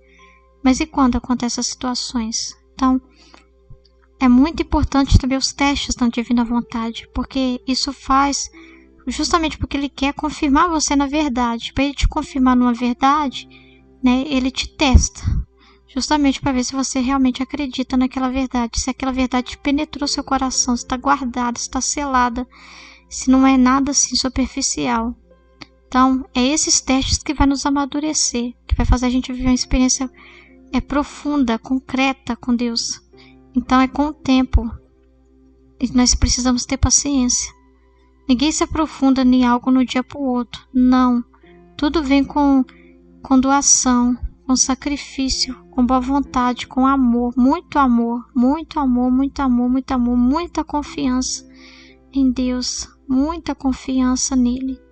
Mas e quando acontecem essas situações? Então, é muito importante também os testes da divina vontade, porque isso faz justamente porque ele quer confirmar você na verdade. Para ele te confirmar numa verdade, né, ele te testa, justamente para ver se você realmente acredita naquela verdade, se aquela verdade penetrou seu coração, se está guardada, se está selada, se não é nada assim superficial. Então, é esses testes que vai nos amadurecer, que vai fazer a gente viver uma experiência profunda, concreta com Deus. Então, é com o tempo. E nós precisamos ter paciência. Ninguém se aprofunda em algo no dia para o outro. Não. Tudo vem com doação, com sacrifício, com boa vontade, com amor, muito amor, muito amor, muito amor, muito amor, muita confiança em Deus, muita confiança nele.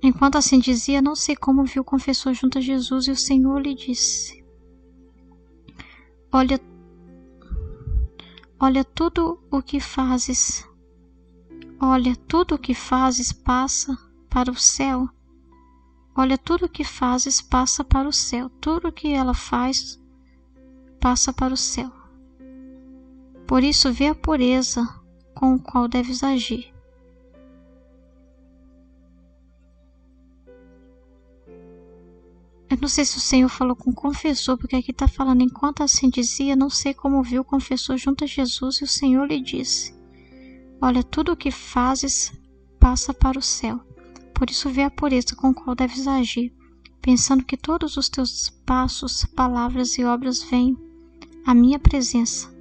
Enquanto assim dizia, não sei como viu o confessor junto a Jesus e o Senhor lhe disse: Olha tudo o que fazes. Olha, tudo o que fazes passa para o céu. Olha, tudo o que fazes passa para o céu. Tudo o que ela faz passa para o céu. Por isso, vê a pureza com o qual deves agir. Eu não sei se o Senhor falou com o confessor, porque aqui está falando, enquanto assim dizia, não sei como viu o confessor junto a Jesus e o Senhor lhe disse: Olha, tudo o que fazes passa para o céu. Por isso vê a pureza com a qual deves agir, pensando que todos os teus passos, palavras e obras vêm à minha presença.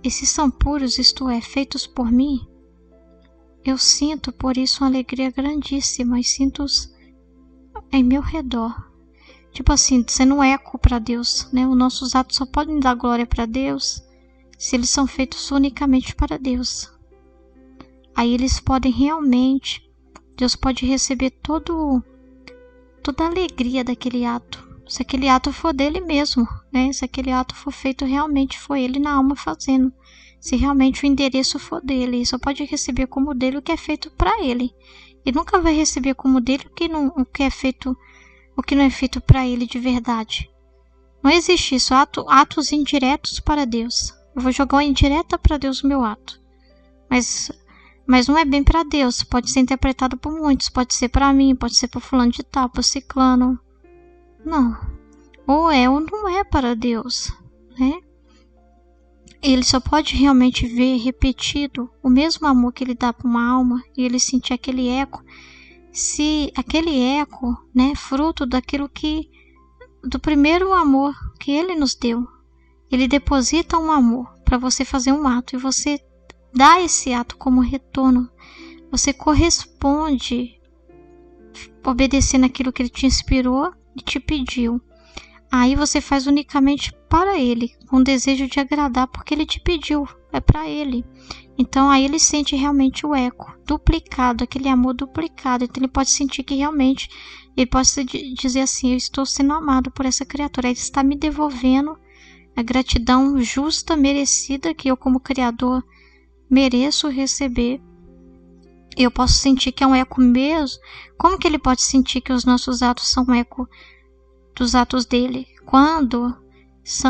E se são puros, isto é, feitos por mim, eu sinto por isso uma alegria grandíssima e sinto-os em meu redor. Tipo assim, sendo um eco para Deus, né? Os nossos atos só podem dar glória para Deus se eles são feitos unicamente para Deus. Aí eles podem realmente, Deus pode receber toda a alegria daquele ato. Se aquele ato for dele mesmo, né? Se aquele ato for feito realmente foi ele na alma fazendo. Se realmente o endereço for dele, ele só pode receber como dele o que é feito para ele. E nunca vai receber como dele o que não é feito para ele de verdade. Não existe isso, atos indiretos para Deus. Eu vou jogar uma indireta para Deus o meu ato. Mas não é bem para Deus, pode ser interpretado por muitos, pode ser para mim, pode ser para fulano de tal, para ciclano. Não. Ou é ou não é para Deus, né? Ele só pode realmente ver repetido o mesmo amor que ele dá para uma alma e ele sentir aquele eco. Se aquele eco, né, fruto do primeiro amor que ele nos deu, ele deposita um amor para você fazer um ato e você dá esse ato como retorno, você corresponde obedecendo aquilo que ele te inspirou e te pediu. Aí você faz unicamente para ele, com desejo de agradar, porque ele te pediu, é para ele. Então aí ele sente realmente o eco duplicado, aquele amor duplicado. Então ele pode sentir que realmente, ele pode dizer assim: eu estou sendo amado por essa criatura, ele está me devolvendo a gratidão justa, merecida, que eu como criador mereço receber. Eu posso sentir que é um eco mesmo. Como que ele pode sentir que os nossos atos são um eco dos atos dele? Quando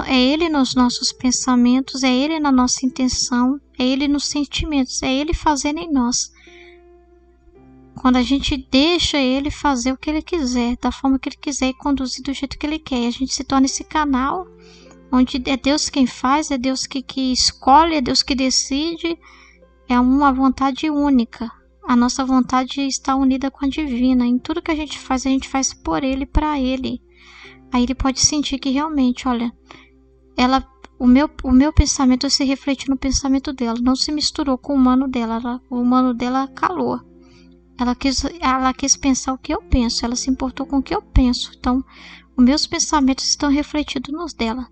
é ele nos nossos pensamentos, é ele na nossa intenção, é ele nos sentimentos, é ele fazendo em nós. Quando a gente deixa ele fazer o que ele quiser, da forma que ele quiser e conduzir do jeito que ele quer, a gente se torna esse canal onde é Deus quem faz, é Deus que escolhe, é Deus que decide, é uma vontade única. A nossa vontade está unida com a divina. Em tudo que a gente faz por ele, para ele. Aí ele pode sentir que realmente, olha, o meu pensamento se reflete no pensamento dela, não se misturou com o humano dela, o humano dela calou. Ela quis pensar o que eu penso, ela se importou com o que eu penso. Então, os meus pensamentos estão refletidos nos dela.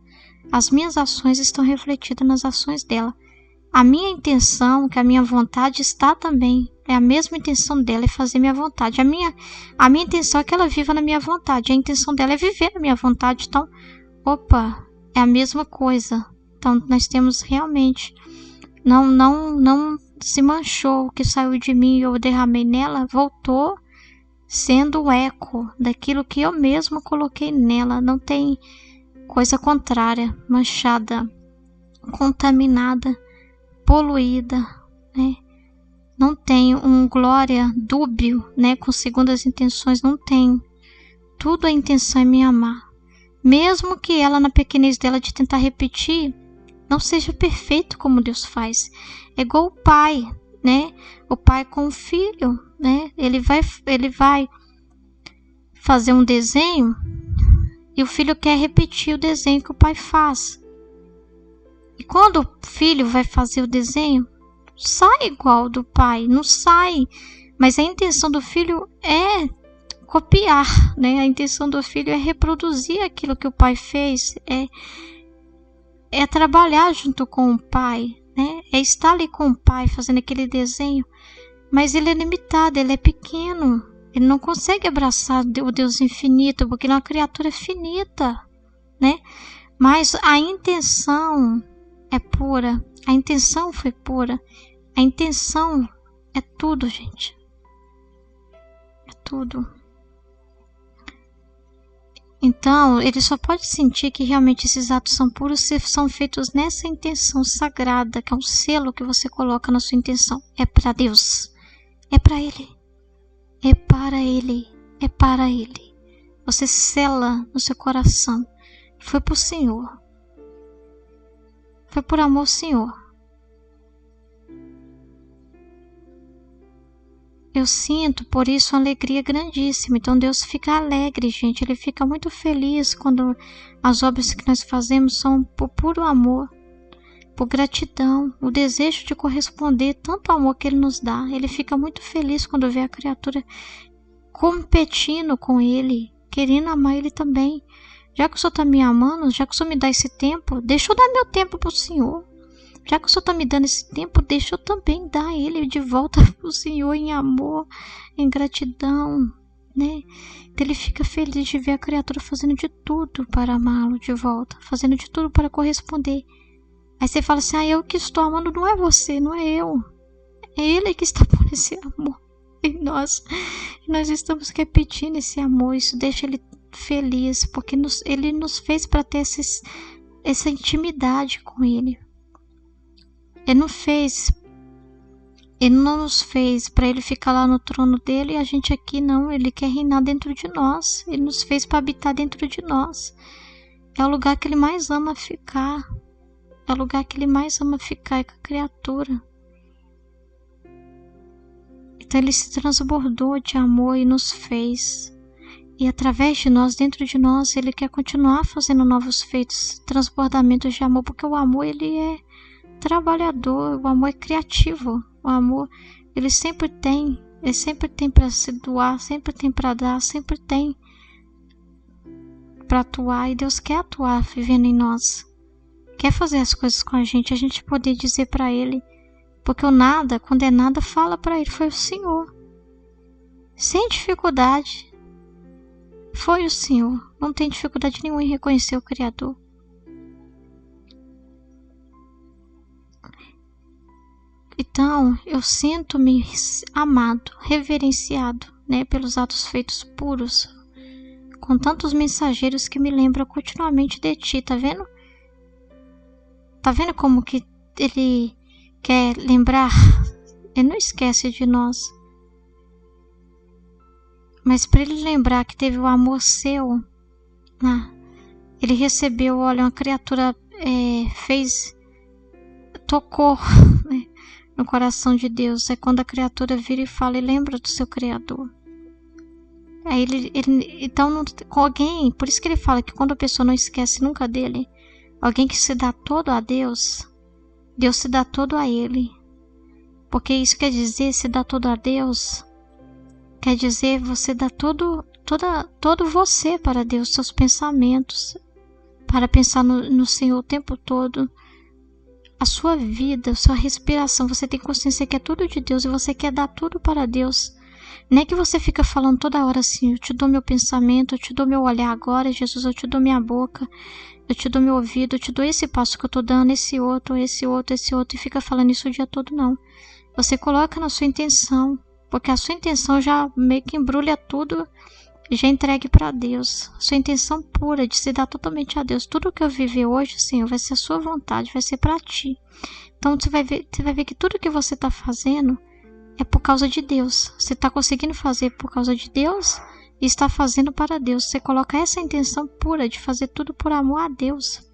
As minhas ações estão refletidas nas ações dela. A minha intenção, que a minha vontade está também, é a mesma intenção dela, é fazer minha vontade. A minha intenção é que ela viva na minha vontade, a intenção dela é viver na minha vontade. Então, opa, é a mesma coisa. Então nós temos realmente, não se manchou, o que saiu de mim e eu derramei nela, voltou sendo o eco daquilo que eu mesma coloquei nela. Não tem coisa contrária, manchada, contaminada, poluída, né? Não tem um glória dúbio, né, com segundas intenções, não tem. Tudo a intenção é me amar. Mesmo que ela, na pequenez dela de tentar repetir, não seja perfeito como Deus faz. É igual o pai, né? O pai com o filho, né? Ele vai fazer um desenho e o filho quer repetir o desenho que o pai faz. E quando o filho vai fazer o desenho, sai igual do pai, não sai. Mas a intenção do filho é copiar, né? A intenção do filho é reproduzir aquilo que o pai fez, é trabalhar junto com o pai, né? É estar ali com o pai fazendo aquele desenho, mas ele é limitado, ele é pequeno, ele não consegue abraçar o Deus infinito, porque ele é uma criatura finita, né? Mas a intenção é pura, a intenção foi pura, a intenção é tudo, gente, é tudo. Então, ele só pode sentir que realmente esses atos são puros se são feitos nessa intenção sagrada, que é um selo que você coloca na sua intenção. É para Deus, é para Ele, é para Ele, é para Ele. Você sela no seu coração. Foi por Senhor, foi por amor ao Senhor. Eu sinto por isso uma alegria grandíssima. Então Deus fica alegre, gente. Ele fica muito feliz quando as obras que nós fazemos são por puro amor, por gratidão, o desejo de corresponder tanto ao amor que Ele nos dá. Ele fica muito feliz quando vê a criatura competindo com Ele, querendo amar Ele também. Já que o Senhor está me amando, já que o Senhor me dá esse tempo, deixa eu dar meu tempo para o Senhor. Já que o Senhor está me dando esse tempo, deixa eu também dar ele de volta para o Senhor em amor, em gratidão, né? Então ele fica feliz de ver a criatura fazendo de tudo para amá-lo de volta, fazendo de tudo para corresponder. Aí você fala assim, eu que estou amando não é você, não é eu. É ele que está por esse amor em nós. E nós estamos repetindo esse amor, isso deixa ele feliz, porque ele nos fez para ter essa intimidade com ele. Ele não nos fez para ele ficar lá no trono dele e a gente aqui não. Ele quer reinar dentro de nós. Ele nos fez para habitar dentro de nós. É o lugar que ele mais ama ficar. É o lugar que ele mais ama ficar, é com a criatura. Então ele se transbordou de amor e nos fez. E através de nós, dentro de nós, ele quer continuar fazendo novos feitos, transbordamentos de amor, porque o amor ele é trabalhador, o amor é criativo, o amor ele sempre tem para se doar, sempre tem para dar, sempre tem para atuar, e Deus quer atuar vivendo em nós, quer fazer as coisas com a gente poder dizer para Ele, porque o nada, quando é nada, fala para Ele, foi o Senhor, sem dificuldade, foi o Senhor, não tem dificuldade nenhuma em reconhecer o Criador. Então, eu sinto-me amado, reverenciado, né, pelos atos feitos puros, com tantos mensageiros que me lembram continuamente de Ti, tá vendo? Tá vendo como que Ele quer lembrar? Ele não esquece de nós. Mas para Ele lembrar que teve o amor seu, Ele recebeu, olha, uma criatura tocou, né, no coração de Deus. É quando a criatura vira e fala e lembra do seu Criador. Aí então, com alguém, por isso que ele fala que quando a pessoa não esquece nunca dele, alguém que se dá todo a Deus, Deus se dá todo a ele. Porque isso quer dizer, se dá todo a Deus, quer dizer, você dá todo você para Deus, seus pensamentos, para pensar no Senhor o tempo todo. A sua vida, a sua respiração, você tem consciência que é tudo de Deus e você quer dar tudo para Deus. Nem que você fica falando toda hora assim, eu te dou meu pensamento, eu te dou meu olhar agora, Jesus, eu te dou minha boca, eu te dou meu ouvido, eu te dou esse passo que eu tô dando, esse outro, e fica falando isso o dia todo, não. Você coloca na sua intenção, porque a sua intenção já meio que embrulha tudo e já entregue para Deus. Sua intenção pura de se dar totalmente a Deus. Tudo que eu viver hoje, Senhor, vai ser a sua vontade, vai ser para ti. Então você vai ver que tudo que você está fazendo é por causa de Deus. Você está conseguindo fazer por causa de Deus e está fazendo para Deus. Você coloca essa intenção pura de fazer tudo por amor a Deus.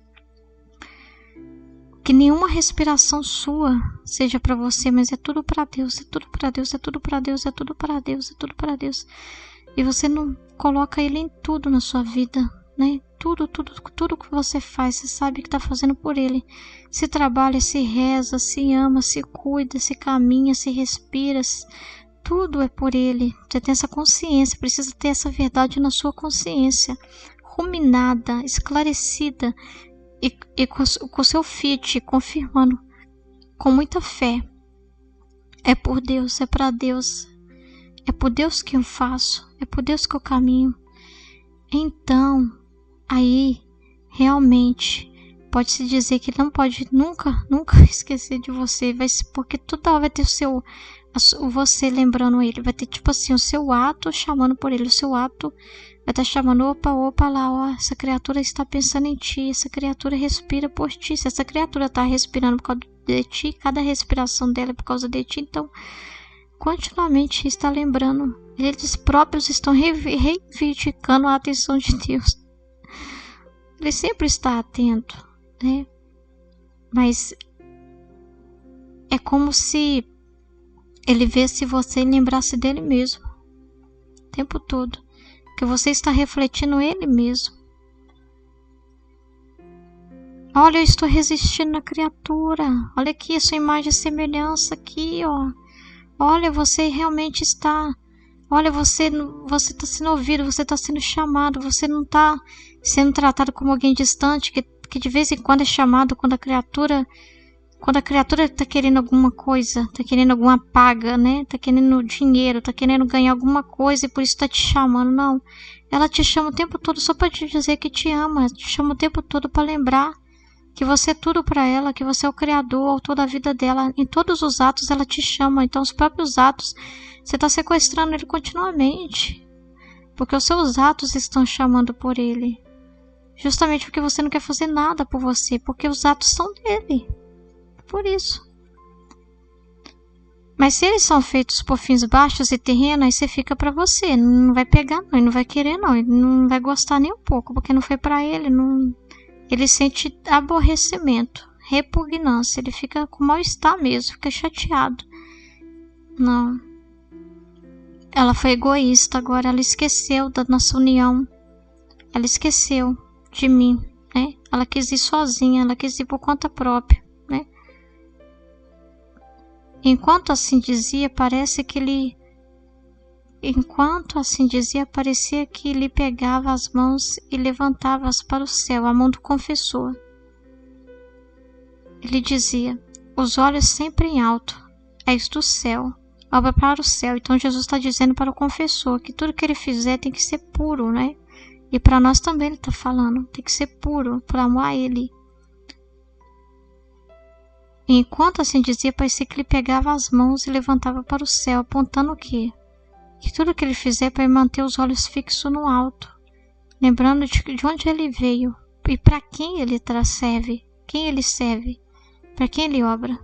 Que nenhuma respiração sua seja para você, mas é tudo para Deus, é tudo para Deus, é tudo para Deus, é tudo para Deus, é tudo para Deus. E você não coloca Ele em tudo na sua vida, né? Tudo que você faz, você sabe que está fazendo por Ele. Se trabalha, se reza, se ama, se cuida, se caminha, se respira, tudo é por Ele. Você tem essa consciência, precisa ter essa verdade na sua consciência, ruminada, esclarecida, e com o seu Fiat confirmando com muita fé. É por Deus, é para Deus, é por Deus que eu faço, é por Deus que eu caminho. Então, aí realmente pode-se dizer que não pode nunca esquecer de você, porque toda hora vai ter você lembrando Ele, vai ter tipo assim, o seu ato chamando por Ele, o seu ato vai estar chamando, opa lá, ó, essa criatura está pensando em ti, essa criatura respira por ti, se essa criatura está respirando por causa de ti, cada respiração dela é por causa de ti, então continuamente está lembrando, eles próprios estão reivindicando a atenção de Deus. Ele sempre está atento, né? Mas é como se Ele visse você e lembrasse dele mesmo, o tempo todo. Que você está refletindo Ele mesmo. Olha, eu estou resistindo na criatura. Olha aqui a sua imagem e semelhança aqui, ó. Olha, você realmente está... Olha, você está sendo ouvido, você está sendo chamado, você não está sendo tratado como alguém distante, que de vez em quando é chamado quando a criatura está querendo alguma coisa, está querendo alguma paga, né? Está querendo dinheiro, está querendo ganhar alguma coisa e por isso está te chamando. Não, ela te chama o tempo todo só para te dizer que te ama, te chama o tempo todo para lembrar que você é tudo para ela, que você é o criador, o autor da vida dela. Em todos os atos ela te chama, então os próprios atos, você está sequestrando ele continuamente, porque os seus atos estão chamando por ele, justamente porque você não quer fazer nada por você, porque os atos são dele. Por isso. Mas se eles são feitos por fins baixos e terrenos, aí você fica para você, não vai pegar não, ele não vai querer não, ele não vai gostar nem um pouco, porque não foi para ele, não... Ele sente aborrecimento, repugnância, ele fica com mal-estar mesmo, fica chateado. Não. Ela foi egoísta, agora ela esqueceu da nossa união, ela esqueceu de mim, né? Ela quis ir sozinha, ela quis ir por conta própria, né? Enquanto assim dizia, parecia que lhe pegava as mãos e levantava-as para o céu, a mão do confessor. Ele dizia, os olhos sempre em alto, és do céu, obra para o céu. Então Jesus está dizendo para o confessor que tudo que ele fizer tem que ser puro, né? E para nós também ele está falando, tem que ser puro, por amor a ele. Enquanto assim dizia, parecia que ele pegava as mãos e levantava para o céu, apontando o quê? Que tudo que ele fizer é para manter os olhos fixos no alto, lembrando de onde ele veio e para quem ele serve, quem ele serve, para quem ele obra.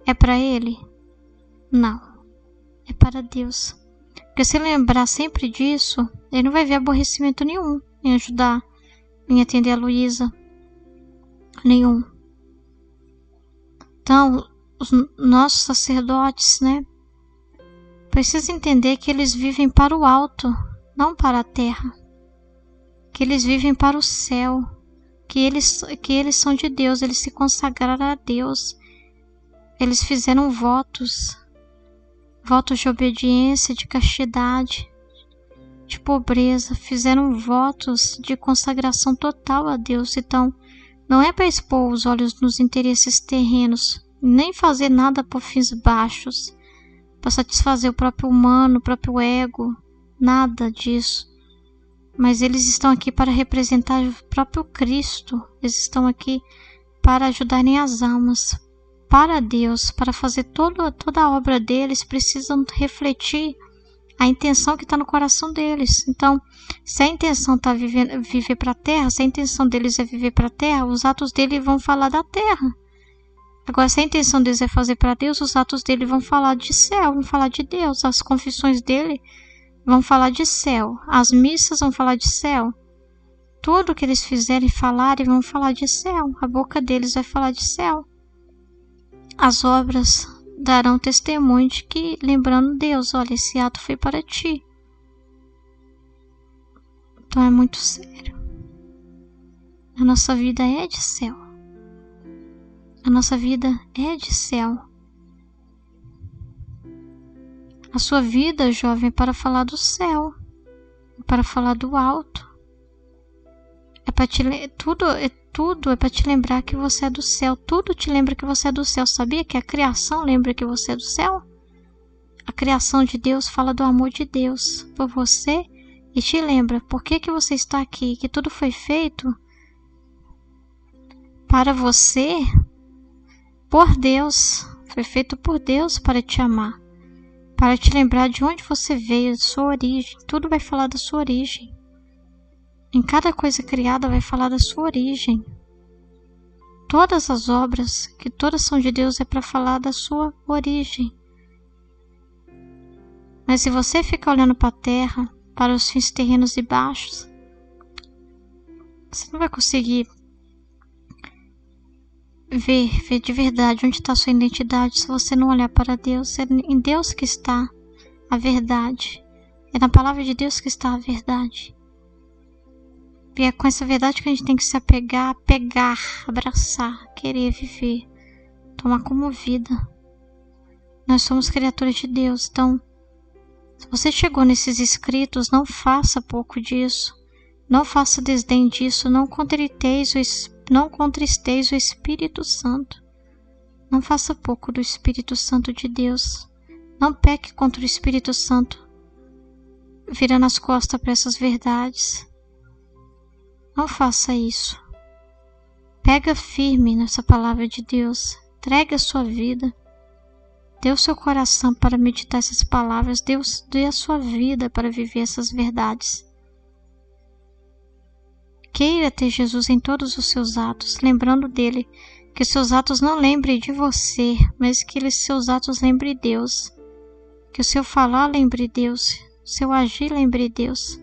É para ele? Não, é para Deus. Porque se lembrar sempre disso, ele não vai ver aborrecimento nenhum em ajudar, em atender a Luísa, nenhum. Então, os nossos sacerdotes, né, precisam entender que eles vivem para o alto, não para a terra. Que eles vivem para o céu, que eles são de Deus, eles se consagraram a Deus. Eles fizeram votos de obediência, de castidade, de pobreza, fizeram votos de consagração total a Deus. Então, não é para expor os olhos nos interesses terrenos, nem fazer nada por fins baixos, para satisfazer o próprio humano, o próprio ego, nada disso. Mas eles estão aqui para representar o próprio Cristo. Eles estão aqui para ajudarem as almas para Deus, para fazer toda a obra deles. Precisam refletir a intenção que está no coração deles. Então, se a intenção está viver para a terra, se a intenção deles é viver para a terra, os atos dele vão falar da terra. Agora, se a intenção deles é fazer para Deus, os atos dele vão falar de céu, vão falar de Deus. As confissões dele vão falar de céu. As missas vão falar de céu. Tudo que eles fizerem e falarem vão falar de céu. A boca deles vai falar de céu. As obras darão testemunho de que, lembrando Deus, olha, esse ato foi para ti. Então é muito sério. A nossa vida é de céu. A nossa vida é de céu. A sua vida, jovem, é para falar do céu, é para falar do alto. É para tudo é para te lembrar que você é do céu. Tudo te lembra que você é do céu. Sabia que a criação lembra que você é do céu? A criação de Deus fala do amor de Deus por você e te lembra por que você está aqui, que tudo foi feito para você, por Deus. Foi feito por Deus para te amar, para te lembrar de onde você veio, de sua origem. Tudo vai falar da sua origem. Em cada coisa criada vai falar da sua origem. Todas as obras, que todas são de Deus, é para falar da sua origem. Mas se você ficar olhando para a terra, para os fins terrenos e baixos, você não vai conseguir ver de verdade onde está a sua identidade se você não olhar para Deus. É em Deus que está a verdade. É na palavra de Deus que está a verdade. E é com essa verdade que a gente tem que se apegar, abraçar, querer viver, tomar como vida. Nós somos criaturas de Deus. Então, se você chegou nesses escritos, não faça pouco disso. Não faça desdém disso. Não contristeis o Espírito Santo. Não faça pouco do Espírito Santo de Deus. Não peque contra o Espírito Santo, virando as costas para essas verdades. Não faça isso. Pega firme nessa palavra de Deus. Entregue a sua vida. Dê o seu coração para meditar essas palavras. Dê a sua vida para viver essas verdades. Queira ter Jesus em todos os seus atos, lembrando dele. Que seus atos não lembrem de você, mas que seus atos lembrem Deus. Que o seu falar lembre Deus. O seu agir lembre Deus.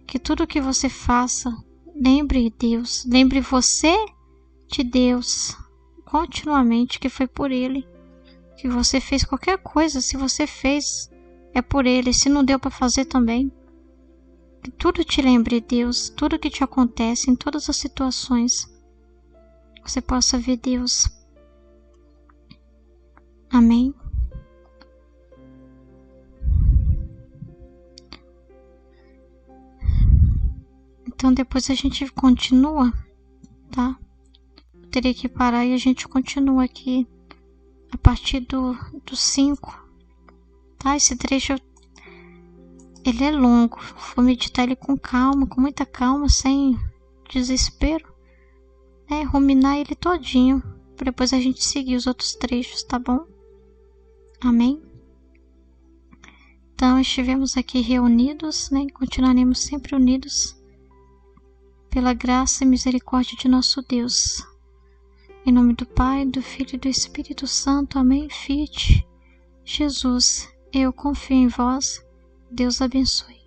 Que tudo que você faça lembre Deus, lembre você de Deus continuamente, que foi por Ele que você fez qualquer coisa. Se você fez, é por Ele. Se não deu para fazer também, que tudo te lembre Deus, tudo que te acontece em todas as situações, você possa ver Deus. Amém? Então depois a gente continua, tá? Eu teria que parar e a gente continua aqui a partir do 5, tá? Esse trecho, ele é longo. Vou meditar ele com calma, com muita calma, sem desespero, né? Ruminar ele todinho, para depois a gente seguir os outros trechos, tá bom? Amém? Então estivemos aqui reunidos, né? Continuaremos sempre unidos pela graça e misericórdia de nosso Deus. Em nome do Pai, do Filho e do Espírito Santo. Amém. Fiat Jesus, eu confio em vós. Deus abençoe.